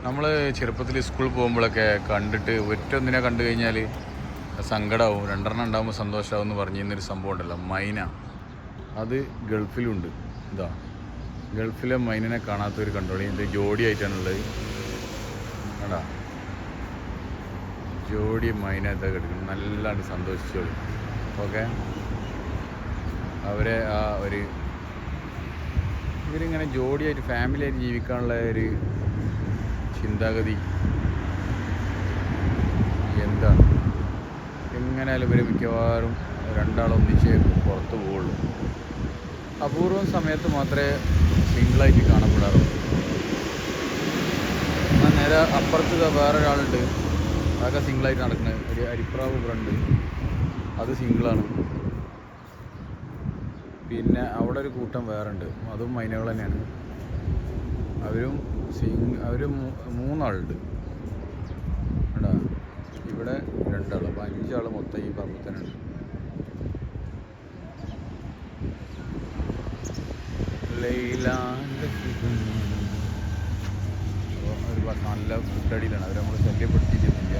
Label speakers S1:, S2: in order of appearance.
S1: നമ്മൾ ചെറുപ്പത്തിൽ സ്കൂളിൽ പോകുമ്പോഴൊക്കെ കണ്ടിട്ട് ഒറ്റൊന്നിനെ കണ്ടു കഴിഞ്ഞാൽ സങ്കടമാവും, രണ്ടെണ്ണം ഉണ്ടാകുമ്പോൾ സന്തോഷമാവും എന്ന് പറഞ്ഞിരുന്നൊരു സംഭവം ഉണ്ടല്ലോ, മൈന. അത് ഗൾഫിലുണ്ട്. ഇതാ ഗൾഫിലെ മൈനനെ കാണാത്തവർ കണ്ടോളി, ഇത് ജോഡിയായിട്ടാണുള്ളത്. കണ്ടാ, ജോഡി മൈനത്തെ കിടക്കണം, നല്ലാണ്ട് സന്തോഷിച്ചോളി. ഓക്കെ, അവരെ ആ ഒരു ഇവരിങ്ങനെ ജോഡിയായിട്ട് ഫാമിലിയായിട്ട് ജീവിക്കാനുള്ള ഒരു ചിന്താഗതി എന്താണ്? എങ്ങനെയാലും ഇവർ മിക്കവാറും രണ്ടാളൊന്നിച്ചേ പുറത്ത് പോവുള്ളൂ. അപൂർവം സമയത്ത് മാത്രമേ സിംഗിളായിട്ട് കാണപ്പെടാറുള്ളൂ. എന്നാൽ നേരെ അപ്പുറത്ത് വേറൊരാളുണ്ട്, അതൊക്കെ സിംഗിളായിട്ട് നടക്കുന്നത്. ഒരു അരിപ്രാവ് ഫ്രണ്ട്, അത് സിംഗിളാണ്. പിന്നെ അവിടെ ഒരു കൂട്ടം വേറെ ഉണ്ട്, അതും മൈനകൾ തന്നെയാണ്. അവർ മൂന്നാളുണ്ട് കേട്ടോ. ഇവിടെ രണ്ടാൾ, അപ്പോൾ 5 ആൾ മൊത്തം ഈ പറമ്പിൽ തന്നെ ഉണ്ട്. അപ്പോൾ ഒരു നല്ല ഫുഡ് അടിയിലാണ്, അവർ നമ്മൾ ശല്യപ്പെടുത്തിയിട്ടില്ല.